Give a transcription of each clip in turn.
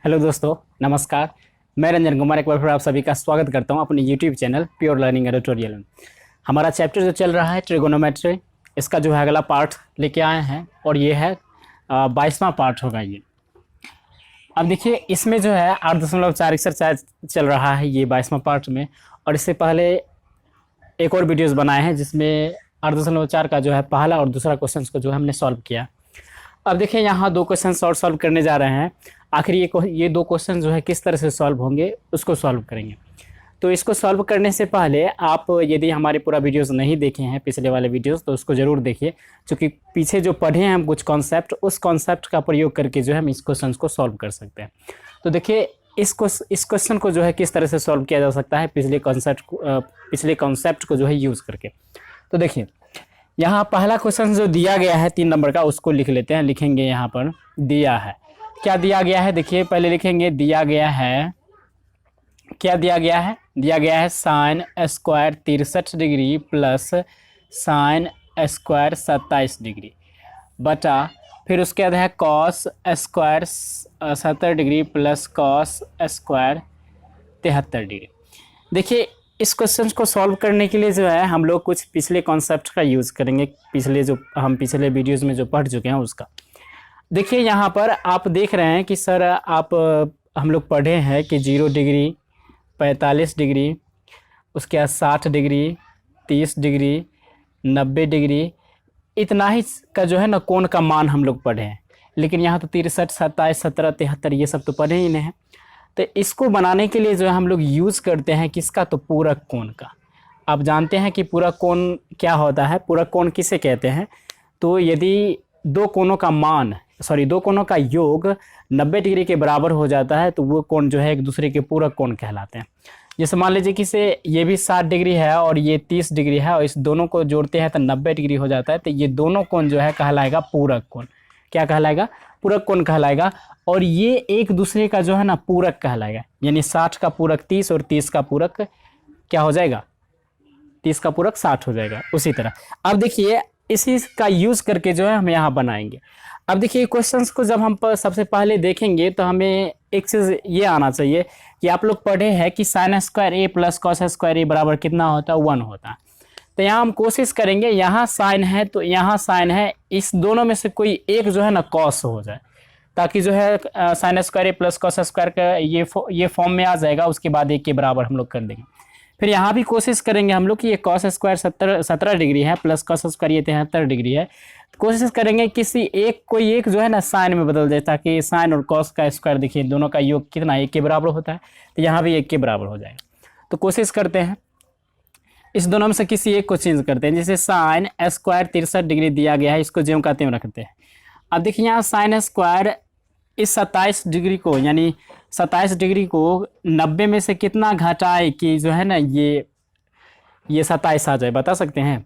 Hello दोस्तों, नमस्कार। मैं रंजन कुमार एक बार फिर आप सभी का स्वागत करता हूं अपने YouTube channel pure learning editorial में। हमारा चैप्टर जो चल रहा है ट्रिगोनोमेट्री, इसका जो है अगला पार्ट लेके आए हैं और ये है 22वां पार्ट होगा ये। अब देखिए इसमें जो है 8.4 एक्सरसाइज चल रहा है ये 22वां पार्ट में, और इससे पहले एक और वीडियोज़ बनाए हैं जिसमें 8.4 का जो है पहला और दूसरा क्वेश्चन को जो है हमने सॉल्व किया। अब देखिए यहाँ दो क्वेश्चन और सॉल्व करने जा रहे हैं। आखिर ये दो क्वेश्चन जो है किस तरह से सॉल्व होंगे उसको सॉल्व करेंगे। तो इसको सॉल्व करने से पहले आप यदि हमारे पूरा वीडियोस नहीं देखे हैं पिछले वाले वीडियोस तो उसको ज़रूर देखिए, क्योंकि पीछे जो पढ़े हैं हम कुछ कॉन्सेप्ट, उस कॉन्सेप्ट का प्रयोग करके जो है हम इस क्वेश्चन को सॉल्व कर सकते हैं। तो देखिए इस क्वेश्चन को जो है किस तरह से सॉल्व किया जा सकता है पिछले कॉन्सेप्ट को जो है यूज़ करके। तो देखिए यहाँ पहला क्वेश्चन जो दिया गया है 3 नंबर का उसको लिख लेते हैं। लिखेंगे यहाँ पर दिया है, क्या दिया गया है देखिए पहले लिखेंगे। दिया गया है, क्या दिया गया है? दिया गया है sine square 63 degree plus sine square 27 degree बटा फिर उसके बाद है cos square 70 degree plus cos square 73 degree. देखिए इस क्वेश्चन को सॉल्व करने के लिए जो है हम लोग कुछ पिछले कॉन्सेप्ट का यूज़ करेंगे, पिछले वीडियोज़ में जो पढ़ चुके हैं उसका। देखिए यहाँ पर आप देख रहे हैं कि सर हम लोग पढ़े हैं कि 0 डिग्री, 45 डिग्री, उसके बाद 60 डिग्री, 30 डिग्री, 90 डिग्री, इतना ही का जो है ना कोण का मान हम लोग पढ़े हैं। लेकिन यहाँ तो 63, 27, 17, 73 ये सब तो पढ़े ही नहीं हैं। तो इसको बनाने के लिए जो है हम लोग यूज़ करते हैं किसका? तो पूरक कोण का। आप जानते हैं कि पूरक कोण क्या होता है? पूरक कोण किसे कहते हैं? तो यदि दो कोणों का योग 90 डिग्री के बराबर हो जाता है तो वो कोण जो है एक दूसरे के पूरक कोण कहलाते हैं। जैसे मान लीजिए कि से ये भी 60 डिग्री है और ये 30 डिग्री है और इस दोनों को जोड़ते हैं तो 90 डिग्री हो जाता है। तो ये दोनों कोण जो है कहलाएगा पूरक कोण। क्या कहलाएगा? पूरक कोण कहलाएगा। और ये एक दूसरे का जो है ना पूरक कहलाएगा, यानी 60 का पूरक 30 और 30 का पूरक क्या हो जाएगा? 30 का पूरक 60 हो जाएगा। उसी तरह अब देखिए इसी का यूज़ करके जो है हम यहाँ बनाएंगे। अब देखिए क्वेश्चंस को जब हम सबसे पहले देखेंगे तो हमें एक चीज़ ये आना चाहिए कि आप लोग पढ़े हैं कि sine square A plus cos square A बराबर कितना होता है? 1 होता है। तो यहाँ हम कोशिश करेंगे, यहाँ साइन है तो यहाँ साइन है, इस दोनों में से कोई एक जो है ना कॉस हो जाए, ताकि जो है साइन स्क्वायर ए प्लस कॉस स्क्वायर का ये फॉर्म में आ जाएगा। उसके बाद 1 के बराबर हम लोग कर देंगे। फिर यहाँ भी कोशिश करेंगे हम लोग कि ये कॉस स्क्वायर 17 डिग्री है प्लस कॉस स्क्वायर ये 73 डिग्री है। कोशिश करेंगे कोई एक जो है ना साइन में बदल जाए, ताकि साइन और कॉस का स्क्वायर देखिए दोनों का योग कितना 1 के बराबर होता है, तो यहाँ भी 1 के बराबर हो जाएगा। तो कोशिश करते हैं इस दोनों में से किसी एक को चेंज करते हैं। जैसे साइन स्क्वायर 63 डिग्री दिया गया है, इसको ज्यों का त्यों रखते हैं। अब देखिए यहाँ साइन स्क्वायर इस 27 डिग्री को, यानी 27 डिग्री को 90 में से कितना घटाए कि जो है ना ये 27 आ जाए? बता सकते हैं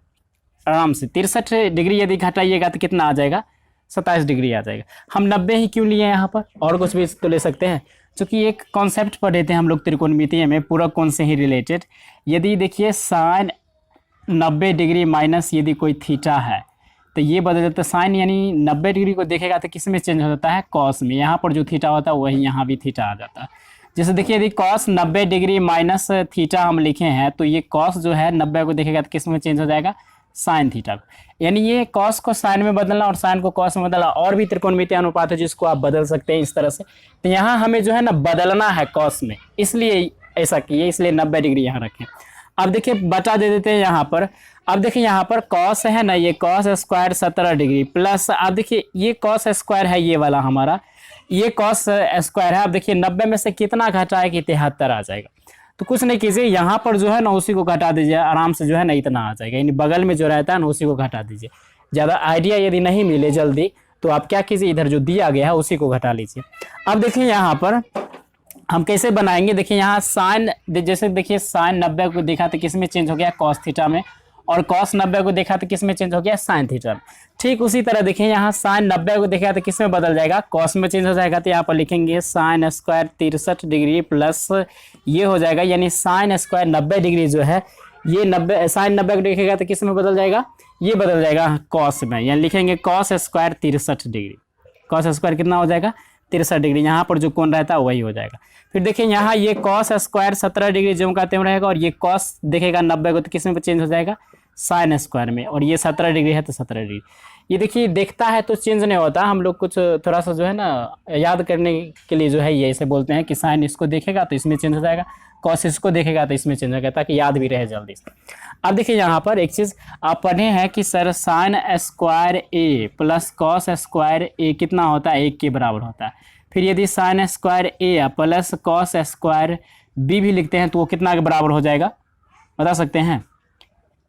आराम से। 63 डिग्री यदि घटाइएगा तो कितना आ जाएगा? 27 डिग्री आ जाएगा। हम 90 ही क्यों लिए यहाँ पर? और कुछ भी तो ले सकते हैं, क्योंकि एक कॉन्सेप्ट पढ़े थे हम लोग त्रिकोणमितीय में पूरक कोण से ही रिलेटेड। यदि देखिए साइन 90 डिग्री माइनस यदि कोई थीटा है तो ये बदल जाता है। साइन यानी 90 डिग्री को देखेगा तो किस में चेंज हो जाता है? कॉस में। यहाँ पर जो थीटा होता है वही यहाँ भी थीटा आ जाता है। जैसे देखिए यदि कॉस 90 डिग्री माइनस थीटा हम लिखे हैं तो ये कॉस जो है 90 को देखेगा तो किस में चेंज हो जाएगा? साइन थीटा को। यानी ये कॉस को साइन में बदलना और साइन को कॉस में बदलना और भी त्रिकोणमितीय अनुपात है जिसको आप बदल सकते हैं इस तरह से। तो यहाँ हमें जो है ना बदलना है कॉस में, इसलिए ऐसा किए, इसलिए 90 डिग्री यहाँ रखें। अब देखिए बटा दे देते हैं यहाँ पर। अब देखिए यहाँ पर कॉस है ना, ये कॉस स्क्वायर 17 डिग्री प्लस, अब देखिए ये कॉस स्क्वायर है ये वाला हमारा, ये कॉस स्क्वायर है। अब देखिए 90 में से कितना घटाए कि 73 आ जाएगा। तो कुछ नहीं कीजिए, यहाँ पर जो है ना उसी को घटा दीजिए, आराम से जो है ना इतना आ जाएगा। यानी बगल में जो रहता है ना उसी को घटा दीजिए। ज़्यादा आइडिया यदि नहीं मिले जल्दी तो आप क्या कीजिए, इधर जो दिया गया है उसी को घटा लीजिए। अब देखिए यहाँ पर हम कैसे बनाएंगे। देखिए यहाँ साइन, जैसे देखिए साइन 90 को देखा तो किस में चेंज हो गया? कॉस थीटा में। और कॉस 90 को देखा तो किस में चेंज हो गया? साइन थीटा में। ठीक उसी तरह देखिए यहाँ साइन 90 को देखा तो किस में बदल जाएगा? कॉस में चेंज हो जाएगा। तो यहाँ पर लिखेंगे साइन स्क्वायर 63 डिग्री प्लस ये हो जाएगा, यानी साइन स्क्वायर 90 डिग्री जो है ये 90 साइन 90 को देखेगा तो किस में बदल जाएगा? ये बदल जाएगा कॉस में, यानी लिखेंगे cos square 63 degree. Cos square कितना हो जाएगा? 63 डिग्री, यहाँ पर जो कोण रहता है वही हो जाएगा। फिर देखिए यहाँ ये कॉस स्क्वायर 17 डिग्री जो का त्यों रहेगा, और ये कॉस देखेगा 90 को तो किस में चेंज हो जाएगा, साइन स्क्वायर में, और ये 17 डिग्री है तो 17 डिग्री। ये देखिए देखता है तो चेंज नहीं होता, हम लोग कुछ थोड़ा सा जो है ना याद करने के लिए जो है ये ऐसे बोलते हैं कि साइन इसको देखेगा तो इसमें चेंज हो जाएगा, कॉस इसको देखेगा तो इसमें चेंज हो जाएगा, ताकि याद भी रहे जल्दी से। अब देखिए यहाँ पर एक चीज़ आप पढ़े हैं कि सर साइन स्क्वायर ए प्लस कॉस स्क्वायर ए कितना होता है, 1 के बराबर होता है। फिर यदि साइन स्क्वायर ए प्लस कॉस स्क्वायर बी भी लिखते हैं तो वो कितना के बराबर हो जाएगा, बता सकते हैं?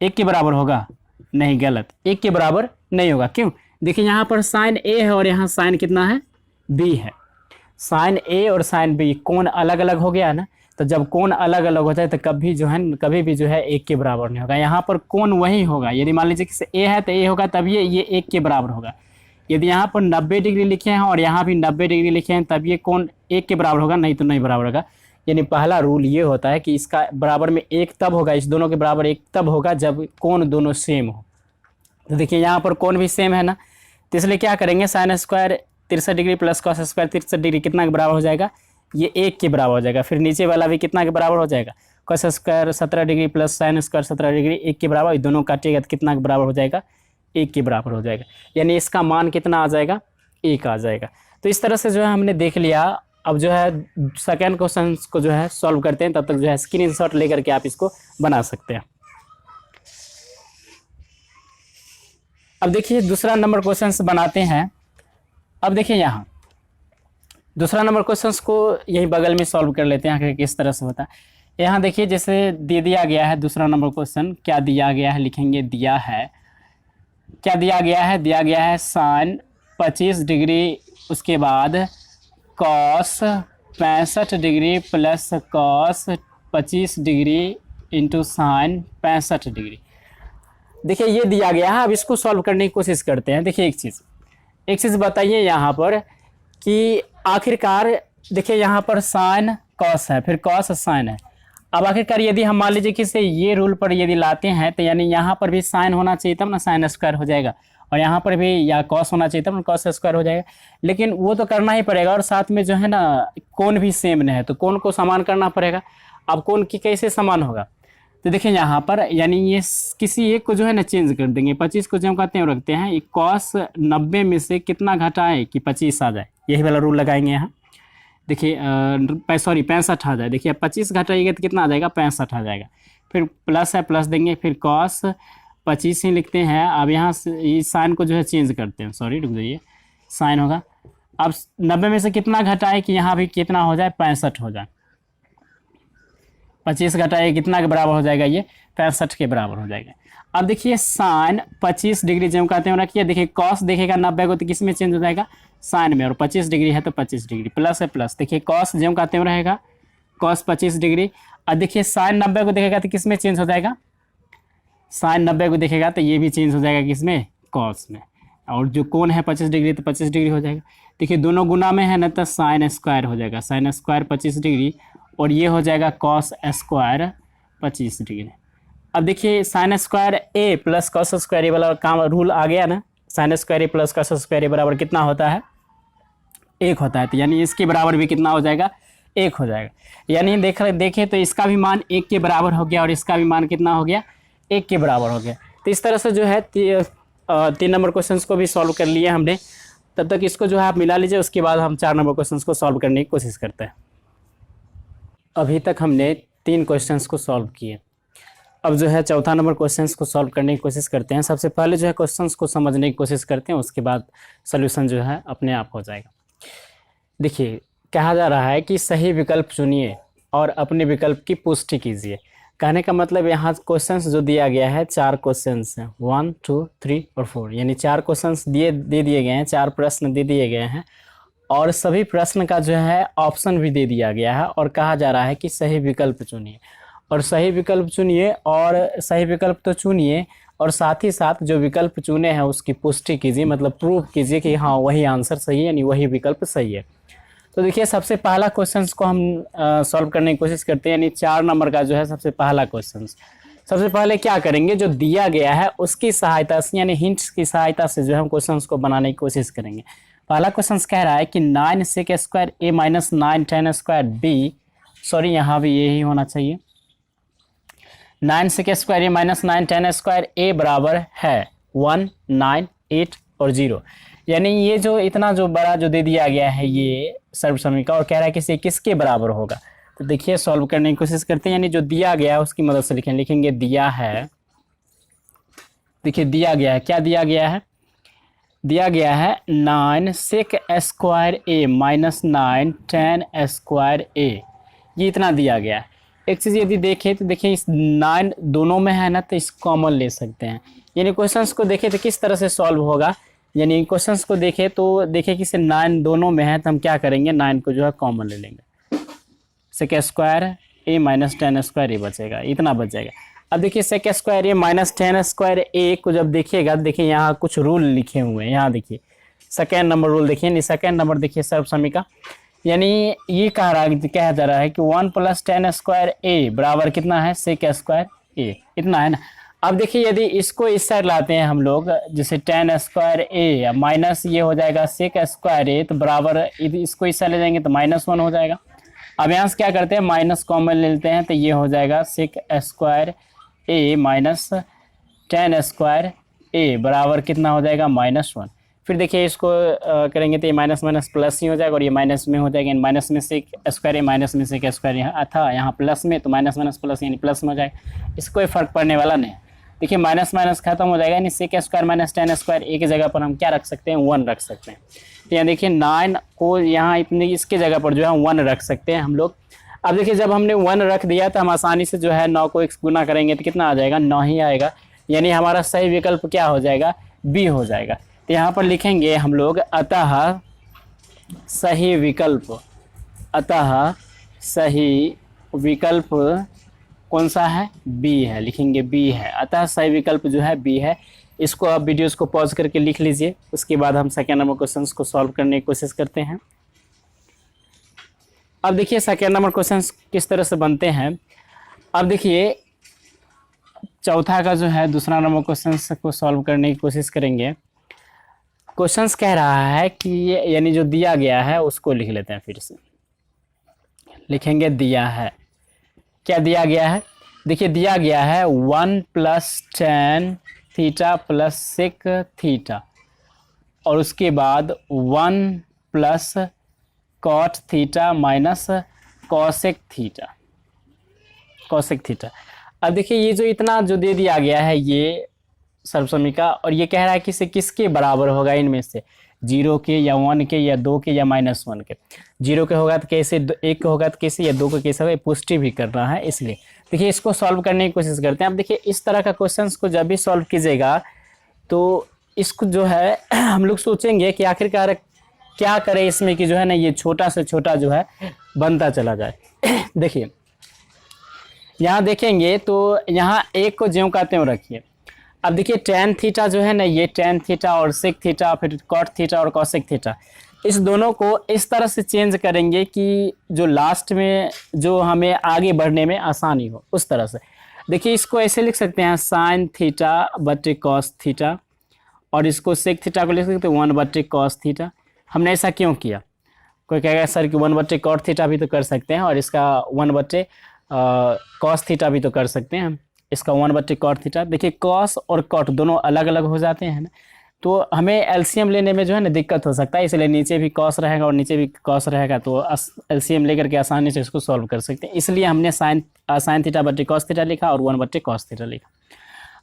1 के बराबर होगा? नहीं, गलत, 1 के बराबर नहीं होगा। क्यों? देखिए यहाँ पर साइन ए है और यहाँ साइन कितना है, बी है। साइन ए और साइन बी कोण अलग अलग हो गया ना, तो जब कोण अलग अलग होता है तो कभी भी जो है 1 के बराबर नहीं होगा। यहाँ पर कोण वही होगा, यदि मान लीजिए कि ए है तो ए होगा, तब ये 1 के बराबर होगा। यदि यहाँ पर 90 डिग्री लिखे हैं और यहाँ भी 90 डिग्री लिखे हैं तब ये कोण 1 के बराबर होगा, नहीं तो नहीं बराबर होगा। यानी पहला रूल ये होता है कि इसका बराबर में 1 तब होगा, इस दोनों के बराबर 1 तब होगा जब कोण दोनों सेम हो। तो देखिए यहाँ पर कोण भी सेम है ना, तो इसलिए क्या करेंगे, sine square 63 degree plus cos square 63 degree कितना के बराबर हो जाएगा, ये 1 के बराबर हो जाएगा। फिर नीचे वाला भी कितना के बराबर हो जाएगा, cos square 17 degree plus sine square 17 degree 1 के बराबर, दोनों काटिएगा तो कितना के बराबर हो जाएगा, 1 के बराबर हो जाएगा। यानी इसका मान कितना आ जाएगा, 1 आ जाएगा। तो इस तरह से जो है हमने देख लिया। अब जो है सेकेंड क्वेश्चन को जो है सॉल्व करते हैं, तब तक जो है स्क्रीनशॉट लेकर के आप इसको बना सकते हैं। अब देखिए दूसरा नंबर क्वेश्चन बनाते हैं। अब देखिए यहाँ दूसरा नंबर क्वेश्चन को यही बगल में सॉल्व कर लेते हैं कि किस तरह से होता है। यहाँ देखिए जैसे दे दिया गया है दूसरा नंबर क्वेश्चन, क्या दिया गया है लिखेंगे, दिया है क्या दिया गया है, दिया गया है साइन 25 डिग्री, उसके बाद cos 65 degree plus cos 25 degree into sine 65 degree. देखिए ये दिया गया है। अब इसको सॉल्व करने की कोशिश करते हैं। देखिए एक चीज़ बताइए यहाँ पर कि आखिरकार देखिए यहाँ पर साइन कॉस है, फिर कॉस साइन है। अब आखिरकार यदि हम मान लीजिए कि इसे ये रूल पर यदि लाते हैं तो यानी यहाँ पर भी साइन होना चाहिए तब ना साइन स्क्वायर हो जाएगा, और यहाँ पर भी या कॉस होना चाहिए तब ना कॉस स्क्वायर हो जाएगा। लेकिन वो तो करना ही पड़ेगा, और साथ में जो है ना कोण भी सेम नहीं है तो कोण को समान करना पड़ेगा। अब कोण की कैसे समान होगा, तो देखिए यहाँ पर यानी ये किसी एक को जो है ना चेंज कर देंगे। 25 को जो हम कहते हैं रखते हैं, ये कॉस 90 में से कितना घटाए कि 25 आ जाए, यही वाला रूल लगाएंगे यहाँ। देखिए 65 आ जाए। देखिए 25 घटाइएगा तो कितना आ जाएगा, 65 आ जाएगा। फिर प्लस है, प्लस देंगे, फिर कॉस 25 ही लिखते हैं। अब यहाँ से इस साइन को जो है चेंज करते हैं, सॉरी रुक जाइए, साइन होगा। अब 90 में से कितना घटाए कि यहाँ भी कितना हो जाए, 65 हो जाए। 25 घटाए कितना के बराबर हो जाएगा, ये 65 के बराबर हो जाएगा। अब देखिए साइन 25 डिग्री जो कहते हैं रखिए, देखिए कॉस देखेगा 90 को तो किस में चेंज हो जाएगा, साइन में, और 25 डिग्री है तो 25 डिग्री, प्लस है प्लस। देखिए कॉस जो कहते हैं रहेगा कॉस 25 डिग्री। अब देखिए साइन 90 को देखेगा तो किस में चेंज हो जाएगा, साइन 90 को देखेगा तो ये भी चेंज हो जाएगा किस में, कॉस में। और जो कोण है 25 डिग्री तो 25 डिग्री हो जाएगा। देखिए दोनों गुना में है ना तो साइन स्क्वायर हो जाएगा, साइन स्क्वायर 25 डिग्री, और ये हो जाएगा कॉस स्क्वायर 25 डिग्री। अब देखिए साइन स्क्वायर ए प्लस कॉस स्क्वायर ए वाला काम रूल आ गया ना, sine square A plus cos square A बराबर कितना होता है, 1 होता है। तो यानी इसके बराबर भी कितना हो जाएगा, 1 हो जाएगा। यानी देखें तो इसका भी मान 1 के बराबर हो गया और इसका भी मान कितना हो गया, 1 के बराबर हो गया। तो इस तरह से जो है 3 नंबर क्वेश्चन को भी सॉल्व कर लिया हमने। तब तक इसको जो है आप मिला लीजिए, उसके बाद हम 4 नंबर क्वेश्चन को सॉल्व करने की कोशिश करते हैं। अभी तक हमने 3 क्वेश्चंस को सॉल्व किए। अब जो है चौथा नंबर क्वेश्चंस को सॉल्व करने की कोशिश करते हैं। सबसे पहले जो है क्वेश्चंस को समझने की कोशिश करते हैं, उसके बाद सॉल्यूशन जो है अपने आप हो जाएगा। देखिए कहा जा रहा है कि सही विकल्प चुनिए और अपने विकल्प की पुष्टि कीजिए। कहने का मतलब यहाँ क्वेश्चंस जो दिया गया है 4 क्वेश्चंस हैं, 1 2 3 और 4, यानी 4 क्वेश्चंस दे दिए गए हैं, 4 प्रश्न दे दिए गए हैं, और सभी प्रश्न का जो है ऑप्शन भी दे दिया गया है। और कहा जा रहा है कि सही विकल्प चुनिए, और सही विकल्प चुनिए, और सही विकल्प तो चुनिए, और साथ ही साथ जो विकल्प चुने हैं उसकी पुष्टि कीजिए, मतलब प्रूव कीजिए कि हाँ वही आंसर सही है, यानी वही विकल्प सही है। तो देखिए सबसे पहला क्वेश्चन को हम सॉल्व करने की कोशिश करते हैं, यानी 4 नंबर का जो है सबसे पहला क्वेश्चन। सबसे पहले क्या करेंगे, जो दिया गया है उसकी सहायता से, यानी हिंट्स की सहायता से जो है हम क्वेश्चन को बनाने की कोशिश करेंगे। पहला क्वेश्चन कह रहा है कि 9 sec square A minus 9 tan square B, sorry यहाँ भी यही होना चाहिए, 9 sec square A minus 9 tan square A बराबर है 1, 9, 8 और 0। यानी ये जो इतना जो बड़ा जो दे दिया गया है ये सर्वसमीका, और कह रहा है कि किसके बराबर होगा। तो देखिए सॉल्व करने की कोशिश करते हैं, यानी जो दिया गया है उसकी मदद से लिखेंगे दिया है, देखिए दिया गया है, क्या दिया गया है, दिया गया है 9 sec square A minus 9 tan square ए, ये इतना दिया गया है। एक चीज़ यदि देखें तो देखिए इस 9 दोनों में है ना, तो इस कॉमन ले सकते हैं। यानी क्वेश्चंस को देखें तो किस तरह से सॉल्व होगा, यानी क्वेश्चंस को देखें तो देखिए कि 9 दोनों में है तो हम क्या करेंगे, 9 को जो है कॉमन ले लेंगे, sec square A minus 10 square ए बचेगा, इतना बच जाएगा। अब देखिए sec square A minus 10 square ए को जब देखिएगा, देखिए यहाँ कुछ रूल लिखे हुए हैं, यहाँ देखिए सेकेंड नंबर रूल देखिए, नहीं सेकेंड नंबर देखिए सर्वसमीका, यानी ये कहा जा रहा है कि 1 + tan स्क्वायर ए बराबर कितना है, सेक स्क्वायर ए, इतना है ना। अब देखिए यदि इसको इस साइड लाते हैं हम लोग, जैसे tan स्क्वायर ए माइनस ये हो जाएगा सेक स्क्वायर ए, तो बराबर इसको इस साइड ले जाएंगे तो -1 हो जाएगा। अब यहाँ से क्या करते हैं, माइनस कॉमन ले लेते हैं, तो ये हो जाएगा sec square A minus tan square A बराबर कितना हो जाएगा, -1। फिर देखिए इसको करेंगे तो ये माइनस माइनस प्लस ही हो जाएगा, और ये माइनस में हो जाएगा, माइनस में सेक स्क्वायर ए माइनस में सेक स्क्वायर यहाँ था, यहाँ प्लस में, तो माइनस माइनस प्लस यानी प्लस में हो जाएगा, इसको कोई फर्क पड़ने वाला नहीं। देखिए माइनस माइनस खत्म हो जाएगा, यानी sec square minus tan square A की जगह पर हम क्या रख सकते हैं, 1 रख सकते हैं। तो यहाँ देखिए 9 को यहाँ इतने इसके जगह पर जो है 1 रख सकते हैं हम लोग। अब देखिए जब हमने 1 रख दिया तो हम आसानी से जो है 9 को x गुना करेंगे तो कितना आ जाएगा, 9 ही आएगा, यानी हमारा सही विकल्प क्या हो जाएगा, बी हो जाएगा। तो यहाँ पर लिखेंगे हम लोग अतः सही विकल्प, अतः सही विकल्प कौन सा है, बी है, लिखेंगे बी है, अतः सही विकल्प जो है बी है। इसको आप वीडियोस को पॉज करके लिख लीजिए, उसके बाद हम सेकेंड नंबर क्वेश्चंस को सॉल्व करने की कोशिश करते हैं। अब देखिए सेकेंड नंबर क्वेश्चंस किस तरह से बनते हैं। अब देखिए चौथा का जो है दूसरा नंबर क्वेश्चंस को सॉल्व करने की कोशिश करेंगे। क्वेश्चंस कह रहा है कि यानी जो दिया गया है उसको लिख लेते हैं, फिर से लिखेंगे दिया है, क्या दिया गया है, देखिए दिया गया है 1 + tan theta plus sec theta, और उसके बाद 1 + cot theta minus cosec theta, cosec theta. अब देखिए ये जो इतना जो दे दिया गया है ये सर्वसमीका, और ये कह रहा है कि इसे किसके बराबर होगा, इनमें से 0 के या 1 के या 2 के या -1 के। 0 के होगा तो कैसे, 1 के होगा तो कैसे, या 2 के कैसे होगा, पुष्टि भी करना है, इसलिए देखिए इसको सॉल्व करने की कोशिश करते हैं। अब देखिए इस तरह का क्वेश्चंस को जब भी सॉल्व कीजिएगा तो इसको जो है हम लोग सोचेंगे कि आखिरकार क्या करें इसमें कि जो है ना ये छोटा से छोटा जो है बनता चला जाए। देखिए यहाँ देखेंगे तो यहाँ 1 को ज्यों का त्यों रखिए। अब देखिए tan थीटा जो है ना, ये tan थीटा और सेक थीटा, फिर कॉट थीटा और कॉसेक थीटा, इस दोनों को इस तरह से चेंज करेंगे कि जो लास्ट में जो हमें आगे बढ़ने में आसानी हो, उस तरह से। देखिए इसको ऐसे लिख सकते हैं साइन थीटा बटे कॉस थीटा, और इसको सेक थीटा को लिख सकते हैं 1 बटे कॉस थीटा। हमने ऐसा क्यों किया, कोई कहेगा सर कि 1 बटे कॉट थीटा भी तो कर सकते हैं, और इसका 1 बटे कॉस थीटा भी तो कर सकते हैं, इसका 1 बटे कॉट थीटा। देखिए कॉस और कॉट दोनों अलग अलग हो जाते हैं ना, तो हमें एलसीएम लेने में जो है ना दिक्कत हो सकता है, इसलिए नीचे भी कॉस रहेगा और नीचे भी कॉस रहेगा, तो एलसीएम लेकर के आसानी से इसको सॉल्व कर सकते हैं, इसलिए हमने साइन थीटा बटे कॉस थीटा लिखा और 1 बटे कॉस थीटा लिखा।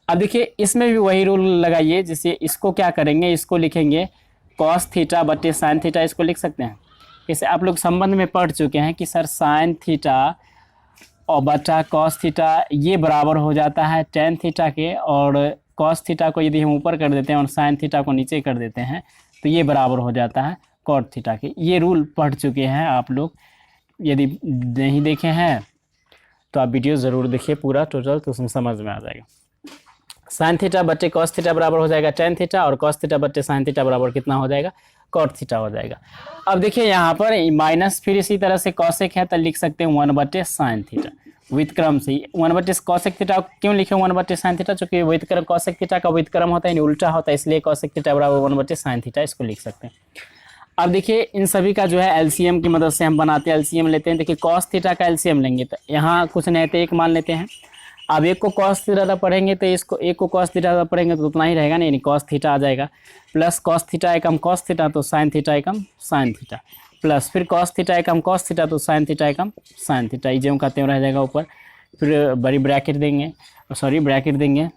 अब देखिए इसमें भी वही रूल लगाइए, जैसे इसको क्या करेंगे, इसको लिखेंगे कॉस थीटा बटे साइन थीटा, इसको लिख सकते हैं। जैसे आप लोग संबंध में पढ़ चुके हैं कि सर साइन थीटा और बटा कॉस थीटा ये बराबर हो जाता है tan थीटा के, और कॉस थीटा को यदि हम ऊपर कर देते हैं और साइन थीटा को नीचे कर देते हैं तो ये बराबर हो जाता है कॉट थीटा के। ये रूल पढ़ चुके हैं आप लोग, यदि नहीं देखे हैं तो आप वीडियो ज़रूर देखिए पूरा टोटल, तो उसमें समझ में आ जाएगा। साइन थीटा बटे कॉस थीटा बराबर हो जाएगा tan थीटा, और कॉस थीटा बटे साइन थीटा बराबर कितना हो जाएगा, कॉट थीटा हो जाएगा। अब देखिए यहाँ पर माइनस, फिर इसी तरह से कॉसेक है तो लिख सकते हैं 1 बटे साइन थीटा विथ क्रम से। 1 बटे कॉसेक थीटा क्यों लिखे 1 बटे साइन थीटा, चूंकि विथ क्रम कॉसेक थीटा का विथ क्रम होता है, उल्टा होता है, इसलिए कॉसेक थीटा बराबर 1 बटे साइन थीटा, इसको लिख सकते हैं। अब देखिए इन सभी का जो है एलसीएम की मदद से हम बनाते हैं, एलसीएम लेते हैं। देखिए कॉस थीटा का एलसीएम लेंगे तो यहाँ कुछ नहीं तो एक मान लेते हैं। अब एक को कॉस थीटा पढ़ेंगे तो इसको एक को कॉस थीटा पढ़ेंगे तो उतना ही रहेगा, नहीं कॉस थीटा आ जाएगा, प्लस कॉस थीटा एकम कॉस थीटा तो साइन थीटा एकम साइन थीटा, प्लस फिर कॉस थीटा एकम कॉस थीटा तो साइन थीटा एकम साइन थीटा, ये जो का त्यों रह जाएगा ऊपर। फिर बड़ी ब्रैकेट देंगे, सॉरी ब्रैकेट देंगे।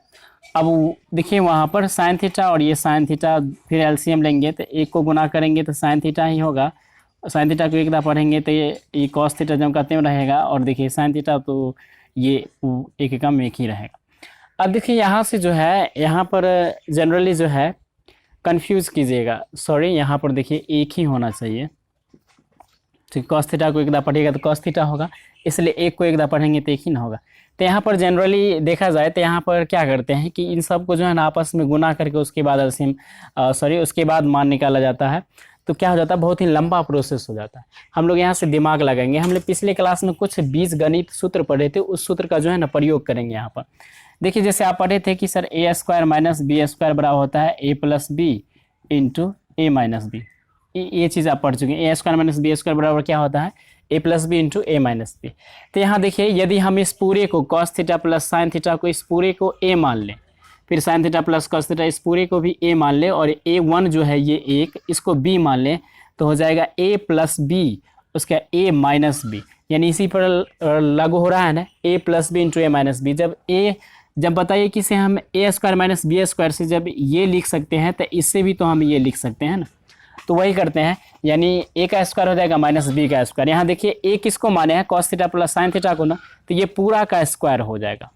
अब देखिए वहाँ पर साइन थीटा और ये साइन थीटा, फिर एलसीएम लेंगे तो एक को गुना करेंगे तो साइन थीटा ही होगा, साइन थीटा को एक दफ़ा पढ़ेंगे तो ये कॉस थीटा जब कहते हैं रहेगा, और देखिए साइन थीटा तो ये एक एकम एक ही रहेगा। अब देखिए यहाँ से जो है यहाँ पर जनरली जो है कंफ्यूज कीजिएगा, सॉरी यहाँ पर देखिए एक ही होना चाहिए, तो कॉस थीटा को एक दफ़ा पढ़िएगा तो कॉस थीटा होगा, इसलिए एक को एक दफ़ा पढ़ेंगे तो एक ही ना होगा। तो यहाँ पर जनरली देखा जाए तो यहाँ पर क्या करते हैं कि इन सब को जो है ना आपस में गुना करके उसके बाद उसके बाद मान निकाला जाता है। तो क्या हो जाता है, बहुत ही लंबा प्रोसेस हो जाता है। हम लोग यहाँ से दिमाग लगाएंगे। हमने पिछले क्लास में कुछ बीजगणित सूत्र पढ़े थे, उस सूत्र का जो है ना प्रयोग करेंगे यहाँ पर। देखिए जैसे आप पढ़े थे कि सर ए स्क्वायर माइनस बी स्क्वायर बराबर होता है ए plus B into A minus B, ये चीज़ आप पढ़ चुके हैं। ए स्क्वायर माइनस बी स्क्वायर बराबर क्या होता है, ए plus B into A minus B. तो यहाँ देखिए यदि हम इस पूरे को cos theta plus sine theta को इस पूरे को ए मान लें, फिर sine theta plus cos theta इस पूरे को भी ए मान लें, और ए वन जो है ये एक, इसको बी मान लें, तो हो जाएगा ए प्लस बी उसका ए माइनस बी, यानी इसी पर लागू हो रहा है ना, ए plus B into A minus B. जब बताइए कि इसे हम ए स्क्वायर माइनस बी स्क्वायर से जब ये लिख सकते हैं तो इससे भी तो हम ये लिख सकते हैं ना, तो वही करते हैं, यानी ए का स्क्वायर हो जाएगा माइनस बी का स्क्वायर। यहाँ देखिए ए किसको माने हैं, cos theta plus sine theta को ना, तो ये पूरा का स्क्वायर हो जाएगा,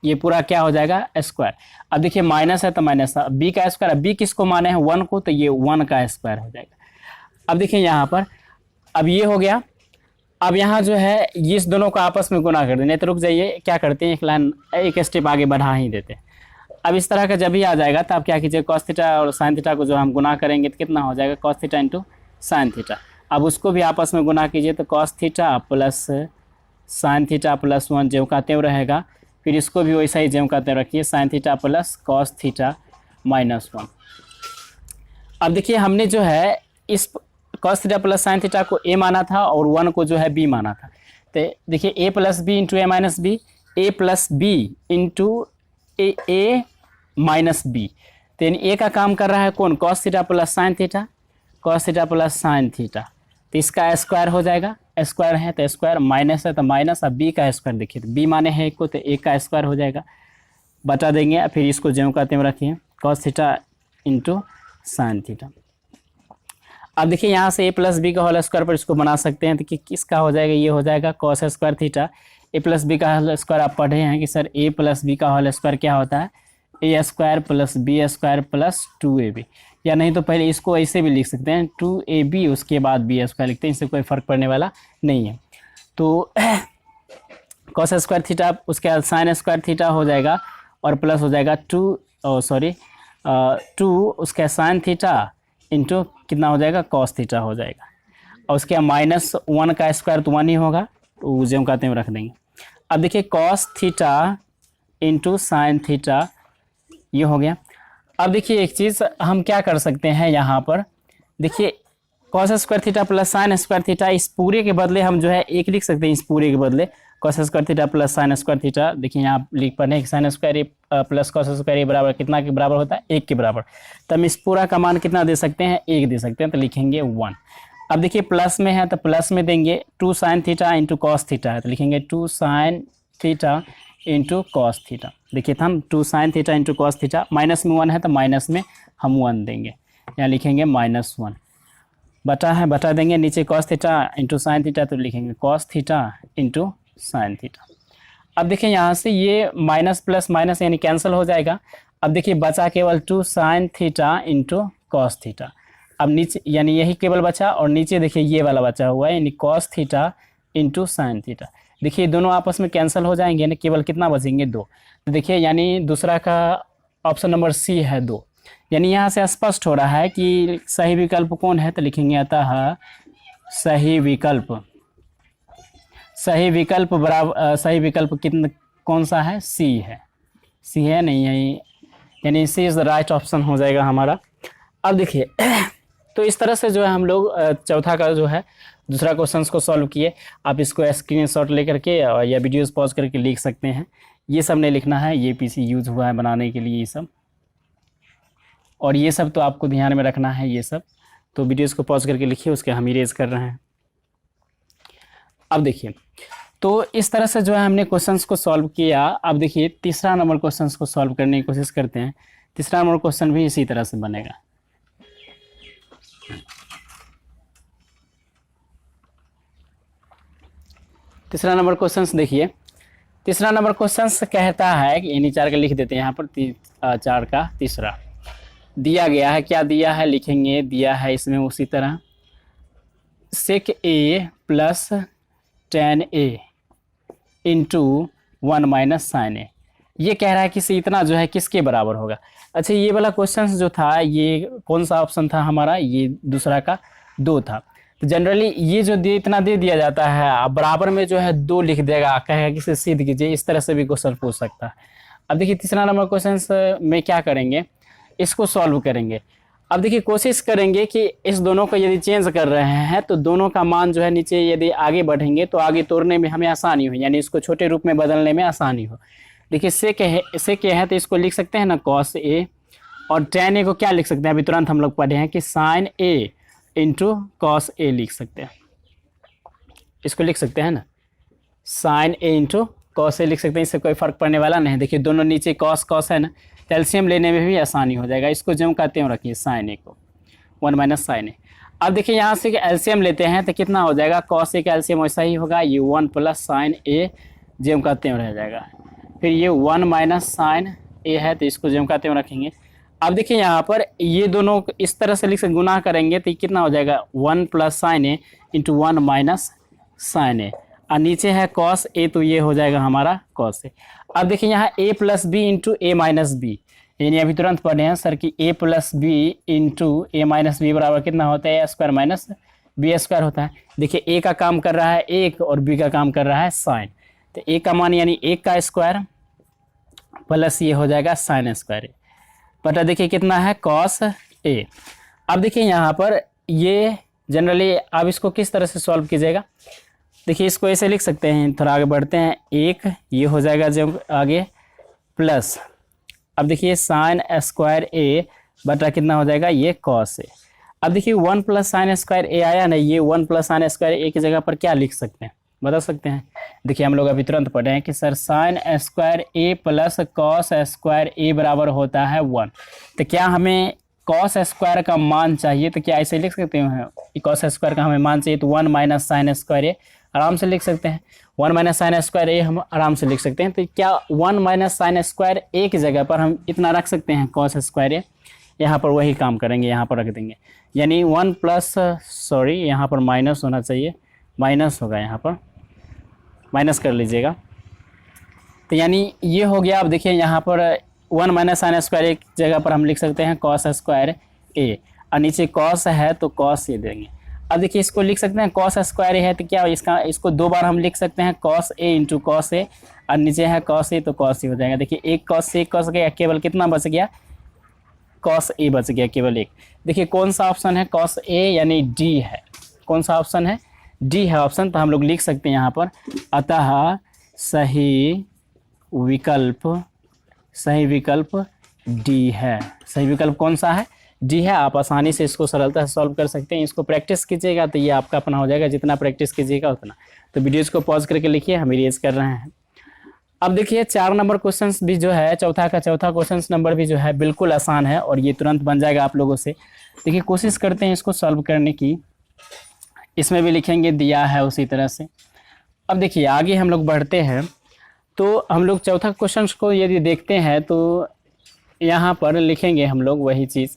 ये पूरा क्या हो जाएगा स्क्वायर। अब देखिए माइनस है तो माइनस, बी का स्क्वायर, बी किसको माने हैं वन को, तो ये वन का स्क्वायर हो जाएगा। अब देखिए यहाँ पर अब ये हो गया। अब यहाँ जो है इस दोनों को आपस में गुना कर दें, नहीं तो रुक जाइए, क्या करते हैं एक लाइन एक स्टेप आगे बढ़ा ही देते हैं। अब इस तरह का जब भी आ जाएगा तो आप क्या कीजिए, कॉस थीटा और साइन थीटा को जो हम गुना करेंगे तो कितना हो जाएगा, cos theta into sine theta. अब उसको भी आपस में गुना कीजिए तो cos theta plus sine theta plus one जो का त्यों रहेगा, फिर इसको भी वैसा ही जो का त्यों रखिए, sine theta plus cos theta minus one. अब देखिए हमने जो है इस cos theta plus sine theta को ए माना था और वन को जो है बी माना था। तो देखिए ए plus B into A minus B, A plus B into A minus B, तो यानी ए का काम कर रहा है कौन, cos theta plus sine theta, cos theta plus sine theta, तो इसका स्क्वायर हो जाएगा, स्क्वायर है तो स्क्वायर, माइनस है तो माइनस। अब बी का स्क्वायर देखिए, तो बी माने हैं एक को, तो एक का स्क्वायर हो जाएगा, बता देंगे, फिर इसको ज्यों का त्यों रखिए, cos theta into sine theta. अब देखिए यहाँ से ए प्लस बी का होल स्क्वायर पर इसको बना सकते हैं, तो कि किसका हो जाएगा, ये हो जाएगा cos square theta. A plus B का होल स्क्वायर आप पढ़े हैं कि सर ए प्लस बी का होल स्क्वायर क्या होता है, A square plus B square plus 2ab, या नहीं तो पहले इसको ऐसे भी लिख सकते हैं 2ab उसके बाद बी स्क्वायर लिखते हैं, इससे कोई फ़र्क पड़ने वाला नहीं है। तो कॉस स्क्वायर थीटा उसके बाद साइन स्क्वायर थीटा हो जाएगा, और प्लस हो जाएगा 2 उसका साइन थीटा इंटू कितना हो जाएगा, कॉस थीटा हो जाएगा, और उसके माइनस वन का स्क्वायर तो वन ही होगा, तो जो कहते हैं रख देंगे। अब देखिए cos theta into sine theta ये हो गया। अब देखिए एक चीज़ हम क्या कर सकते हैं यहाँ पर, देखिए cos square theta plus sine square theta, इस पूरे के बदले हम जो है एक लिख सकते हैं, इस पूरे के बदले cos square theta plus sine square theta. देखिए यहाँ लिख पढ़ने कि sine square plus cos square बराबर कितना के बराबर होता है, एक के बराबर, तो हम इस पूरा का मान कितना दे सकते हैं, एक दे सकते हैं, तो लिखेंगे 1। अब देखिए प्लस में है तो प्लस में देंगे 2 sine theta into cos theta है, तो लिखेंगे 2 sine theta into cos theta. देखिए तो हम 2 sine theta into cos theta, minus में 1 है तो माइनस में हम 1 देंगे, यहाँ लिखेंगे -1, बटा है बटा देंगे, नीचे cos theta into sine theta, तो लिखेंगे cos theta into sine theta. अब देखिए यहाँ से ये माइनस प्लस माइनस यानी कैंसिल हो जाएगा। अब देखिए बचा केवल 2 sine theta into cos theta. अब नीचे यानी यही केवल बचा, और नीचे देखिए ये वाला बचा हुआ है, यानी cos theta into sine theta. देखिए दोनों आपस में कैंसिल हो जाएंगे, यानी केवल कितना बचेंगे, 2। तो देखिए यानी दूसरा का ऑप्शन नंबर सी है 2, यानी यहाँ से स्पष्ट हो रहा है कि सही विकल्प कौन है, तो लिखेंगे अतः सही विकल्प कितना कौन सा है, सी है, सी है नहीं है, यानी सी इज़ द राइट ऑप्शन हो जाएगा हमारा। अब देखिए तो इस तरह से जो है हम लोग चौथा का जो है दूसरा क्वेश्चंस को सॉल्व किए। आप इसको स्क्रीनशॉट लेकर के या वीडियोस पॉज करके लिख सकते हैं। ये सब नहीं लिखना है, ये पीसी यूज हुआ है बनाने के लिए ये सब, और ये सब तो आपको ध्यान में रखना है ये सब। तो वीडियोस को पॉज करके लिखिए, उसके हम इरेज कर रहे हैं। अब देखिए, तो इस तरह से जो है हमने क्वेश्चंस को सॉल्व किया। अब देखिए तीसरा नंबर क्वेश्चंस को सॉल्व करने की कोशिश करते हैं। तीसरा नंबर क्वेश्चन भी इसी तरह से बनेगा। तीसरा नंबर क्वेश्चंस देखिए, तीसरा नंबर क्वेश्चंस कहता है कि इन्हीं 4 का लिख देते हैं यहाँ पर। 4 का तीसरा दिया गया है, क्या दिया है लिखेंगे, दिया है इसमें उसी तरह sec a plus tan a into 1 minus sine A. ये कह रहा है कि इतना जो है किसके बराबर होगा। अच्छा, ये वाला क्वेश्चन जो था ये कौन सा ऑप्शन था हमारा, ये दूसरा का 2 था। तो जनरली ये जो इतना दे दिया जाता है, बराबर में जो है 2 लिख देगा, कहेगा कि इसे सिद्ध कीजिए। इस तरह से भी क्वेश्चन पूछ सकता है। अब देखिए तीसरा नंबर क्वेश्चन में क्या करेंगे, इसको सॉल्व करेंगे। अब देखिए कोशिश करेंगे कि इस दोनों को यदि चेंज कर रहे हैं तो दोनों का मान जो है नीचे यदि आगे बढ़ेंगे तो आगे तोड़ने में हमें आसानी हो, यानी इसको छोटे रूप में बदलने में आसानी हो। देखिए से के है तो इसको लिख सकते हैं ना cos a, और tan a को क्या लिख सकते हैं, अभी तुरंत हम लोग पढ़े हैं कि sin a into cos a लिख सकते हैं। इसको लिख सकते हैं ना sin a into cos a लिख सकते हैं, इससे कोई फर्क पड़ने वाला नहीं। देखिए दोनों नीचे cos है ना, कैल्शियम लेने में भी आसानी हो जाएगा। इसको जो कहते हैं रखिए sin a को 1 माइनस साइन ए। अब देखिए यहाँ से एलसीएम लेते हैं तो कितना हो जाएगा, cos a का एलसीएम वैसा ही होगा, ये 1 प्लस साइन ए जेम कहते हैं रह जाएगा। फिर ये 1 माइनस साइन ए है तो इसको जेम कहते हैं रखेंगे। अब देखिए यहाँ पर ये दोनों इस तरह से लिख से गुना करेंगे तो कितना हो जाएगा 1 प्लस साइन ए इंटू 1 माइनस साइन ए, और नीचे है cos a तो ये हो जाएगा हमारा cos a। अब देखिए यहाँ a plus B into A minus B, यानी अभी तुरंत पढ़े हैं सर कि a plus B into A minus B बराबर कितना होता है, a square minus B square होता है। देखिए a का काम कर रहा है 1 और b का काम कर रहा है साइन, तो a का मान यानी 1 का स्क्वायर प्लस ये हो जाएगा साइन स्क्वायर बटा देखिए कितना है cos a। अब देखिए यहाँ पर ये जनरली अब इसको किस तरह से सॉल्व कीजिएगा, देखिए इसको ऐसे लिख सकते हैं, थोड़ा आगे बढ़ते हैं, 1 ये हो जाएगा जब आगे प्लस, अब देखिए साइन स्क्वायर ए बटा कितना हो जाएगा ये cos ए। अब देखिए 1 प्लस साइन स्क्वायर ए आया ना, ये 1 प्लस साइन स्क्वायर ए की जगह पर क्या लिख सकते हैं बता सकते हैं। देखिए हम लोग अभी तुरंत पढ़े हैं कि sir sine square A plus cos square A बराबर होता है 1। तो क्या हमें कॉस स्क्वायर का मान चाहिए, तो क्या ऐसे लिख सकते हैं, कॉस स्क्वायर का हमें मान चाहिए तो 1 माइनस साइन स्क्वायर ए आराम से लिख सकते हैं, 1 माइनस साइन स्क्वायर ए हम आराम से लिख सकते हैं। तो क्या 1 माइनस साइन स्क्वायर ए की जगह पर हम इतना रख सकते हैं कॉस स्क्वायर ए, यहाँ पर वही काम करेंगे, यहाँ पर रख देंगे, यानी 1 प्लस सॉरी यहाँ पर माइनस होना चाहिए, माइनस होगा, यहाँ पर माइनस कर लीजिएगा। तो यानी ये हो गया। अब देखिए यहाँ पर 1 माइनस साइन स्क्वायर ए की जगह पर हम लिख सकते हैं कॉस स्क्वायर ए, और नीचे कॉस है तो कॉस ये देंगे। अब देखिए इसको लिख सकते हैं कॉस स्क्वायर ए है तो क्या इसको 2 बार हम लिख सकते हैं cos A into cos A, और नीचे है कॉस ए तो कॉस ए हो जाएगा। देखिए एक कॉस से एक कॉस गया, केवल कितना बच गया, कॉस ए बच गया केवल एक। देखिए कौन सा ऑप्शन है कॉस ए, यानी डी है। कौन सा ऑप्शन है, डी है ऑप्शन। तो हम लोग लिख सकते हैं यहाँ पर, अतः सही विकल्प डी है। सही विकल्प कौन सा है, डी है। आप आसानी से इसको सरलता से सॉल्व कर सकते हैं। इसको प्रैक्टिस कीजिएगा तो ये आपका अपना हो जाएगा, जितना प्रैक्टिस कीजिएगा उतना। तो वीडियोज़ को पॉज करके लिखिए, हम इरेज कर रहे हैं। अब देखिए 4 नंबर क्वेश्चन भी जो है, चौथा क्वेश्चन नंबर भी जो है बिल्कुल आसान है और ये तुरंत बन जाएगा आप लोगों से। देखिए कोशिश करते हैं इसको सॉल्व करने की। इसमें भी लिखेंगे दिया है उसी तरह से। अब देखिए आगे हम लोग बढ़ते हैं, तो हम लोग चौथा क्वेश्चन को यदि देखते हैं तो यहाँ पर लिखेंगे हम लोग वही चीज़।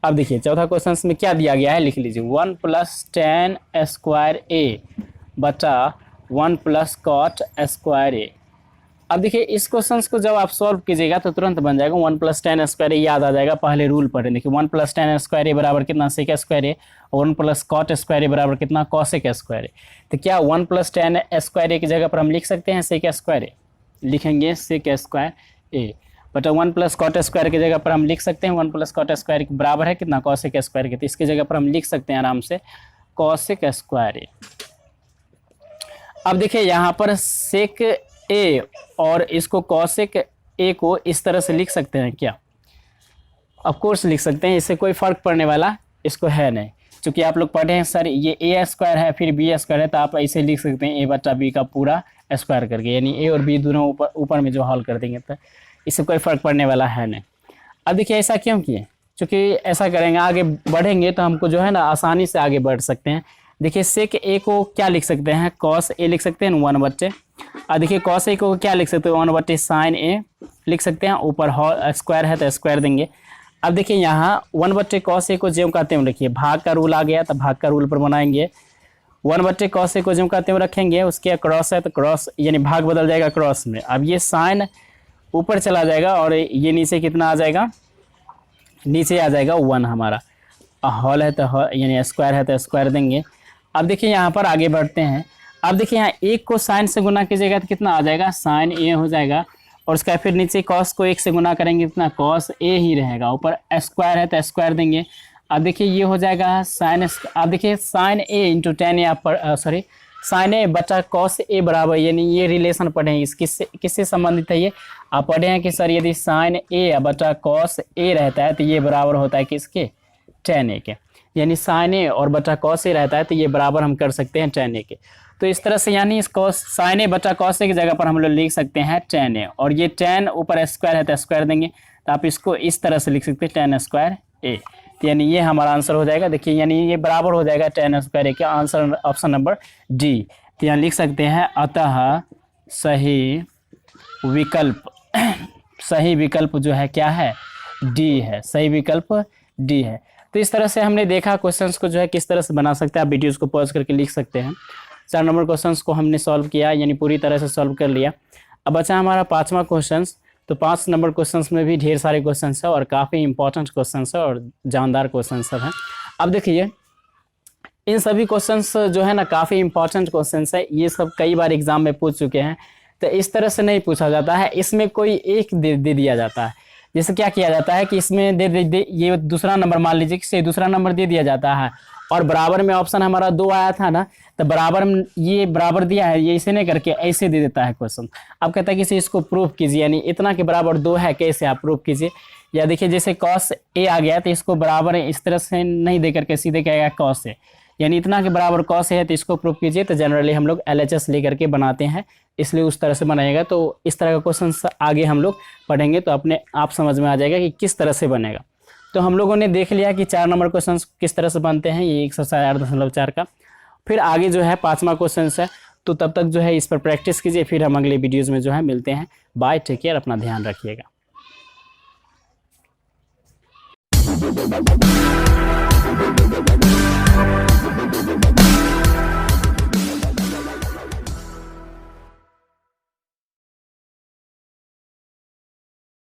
अब देखिए चौथा क्वेश्चन में क्या दिया गया है, लिख लीजिए 1 प्लस tan स्क्वायर ए बटा 1 प्लस कॉट स्क्वायर ए। अब देखिए इस क्वेश्चन को जब आप सॉल्व कीजिएगा तो तुरंत बन जाएगा। 1 प्लस tan स्क्वायर ए याद आ जाएगा, पहले रूल पढ़े। देखिए 1 प्लस tan स्क्वायर ए बराबर कितना, सेक स्क्वायर ए, और 1 प्लस कॉट स्क्वायर ए बराबर कितना, कॉसेक स्क्वायर ए। तो क्या 1 प्लस tan स्क्वायर ए की जगह पर हम लिख सकते हैं सेक स्क्वायर ए, लिखेंगे सेक स्क्वायर ए। बटा 1 प्लस कॉट स्क्वायर की जगह पर हम लिख सकते हैं 1 प्लस कॉट स्क्वायर के बराबर है कितना, कॉसेक स्क्वायर के। तो इसकी जगह पर हम लिख सकते हैं आराम से कॉसेक स्क्वायर ए। अब देखिए यहाँ पर सेक ए और इसको कॉसेक ए को इस तरह से लिख सकते हैं क्या? ऑफ कोर्स लिख सकते हैं, इससे कोई फर्क पड़ने वाला इसको है नहीं। चूँकि आप लोग पढ़े हैं सर ये ए स्क्वायर है फिर बी स्क्वायर है, तो आप ऐसे लिख सकते हैं ए बटा बी का पूरा स्क्वायर करके, यानी ए और बी दोनों ऊपर में जो हॉल कर देंगे, तो इससे कोई फर्क पड़ने वाला है नहीं। अब देखिए ऐसा क्यों किए, चूँकि ऐसा करेंगे आगे बढ़ेंगे तो हमको जो है ना आसानी से आगे बढ़ सकते हैं। देखिए सेक ए को क्या लिख सकते हैं, कॉस ए लिख सकते हैं 1 बट्टे, और देखिए कॉस ए को क्या लिख सकते हैं 1 बट्टे साइन ए लिख सकते हैं, ऊपर स्क्वायर है तो स्क्वायर देंगे। अब देखिए यहाँ 1 बट्टे कॉस ए को ज्यों का त्यों रखिए, भाग का रूल आ गया तो भाग का रूल पर बनाएंगे। 1 बट्टे कॉस ए को ज्यों का त्यों रखेंगे, उसके क्रॉस है तो क्रॉस यानी भाग बदल जाएगा क्रॉस में। अब ये साइन ऊपर चला जाएगा और ये नीचे कितना आ जाएगा, नीचे आ जाएगा 1 हमारा, हॉल है तो यानी स्क्वायर है तो स्क्वायर देंगे। अब देखिए यहाँ पर आगे बढ़ते हैं। अब देखिए यहाँ 1 को साइन से गुना कीजिएगा तो कितना आ जाएगा, साइन ए हो जाएगा, और उसका फिर नीचे कॉस को 1 से गुना करेंगे कितना, कॉस ए ही रहेगा, ऊपर स्क्वायर है तो स्क्वायर देंगे। अब देखिए ये हो जाएगा साइन, अब देखिए साइन ए इंटू टेन ए, आप सॉरी साइन ए बटा कॉस ए बराबर, यानी ये रिलेशन पढ़े हैं, इस किससे संबंधित है ये आप पढ़े हैं कि सर यदि साइन ए बटा कॉस ए रहता है तो ये बराबर होता है किसके, टेन ए के, यानी साइन ए और बटा कॉस ए रहता है तो ये बराबर हम कर सकते हैं टेन ए के। तो इस तरह से यानी इस कॉस साइन ए बटा कॉस ए की जगह पर हम लोग लिख सकते हैं टेन ए, और ये टेन ऊपर स्क्वायर है तो स्क्वायर देंगे, तो आप इसको इस तरह से लिख सकते हैं टेन स्क्वायर ए, तो यानी ये हमारा आंसर हो जाएगा। देखिए यानी ये बराबर हो जाएगा टेन स्क्वायर ए का, आंसर ऑप्शन नंबर डी। तो यहाँ लिख सकते हैं अतः सही विकल्प सही विकल्प जो है क्या है, डी है, सही विकल्प डी है। तो इस तरह से हमने देखा क्वेश्चंस को जो है किस तरह से बना सकते हैं, आप वीडियोज़ को पॉज करके लिख सकते हैं। 4 नंबर क्वेश्चंस को हमने सॉल्व किया, यानी पूरी तरह से सॉल्व कर लिया। अब बचा हमारा 5वां क्वेश्चंस। तो 5 नंबर क्वेश्चंस में भी ढेर सारे क्वेश्चंस है और काफ़ी इंपॉर्टेंट क्वेश्चंस है और जानदार क्वेश्चंस सब हैं। अब देखिए इन सभी क्वेश्चंस जो है ना काफ़ी इंपॉर्टेंट क्वेश्चंस है, ये सब कई बार एग्जाम में पूछ चुके हैं, तो इस तरह से नहीं पूछा जाता है, इसमें कोई एक दे दिया जाता है। जैसे क्या किया जाता है कि इसमें दे ये दूसरा नंबर मान लीजिए कि दूसरा नंबर दे दिया जाता है, और बराबर में ऑप्शन हमारा 2 आया था ना, तो बराबर में ये बराबर दिया है, ये इसे नहीं करके ऐसे दे देता है क्वेश्चन। अब कहता है कि इसको प्रूफ कीजिए, यानी इतना के बराबर 2 है, कैसे आप प्रूफ कीजिए। या देखिए जैसे कॉस ए आ गया तो इसको बराबर इस तरह से नहीं दे करके सीधे कहेगा कॉस ए, यानी इतना के बराबर कॉस है तो इसको प्रूफ कीजिए। तो जनरली हम लोग LHS लेकर के बनाते हैं, इसलिए उस तरह से बनाएगा। तो इस तरह का क्वेश्चन आगे हम लोग पढ़ेंगे तो अपने आप समझ में आ जाएगा कि किस तरह से बनेगा। तो हम लोगों ने देख लिया कि 4 नंबर क्वेश्चन किस तरह से बनते हैं, ये एक्सरसाइज 8.4 का। फिर आगे जो है 5वां क्वेश्चन है, तो तब तक जो है इस पर प्रैक्टिस कीजिए, फिर हम अगले वीडियोज़ में जो है मिलते हैं। बाय, टेक केयर, अपना ध्यान रखिएगा।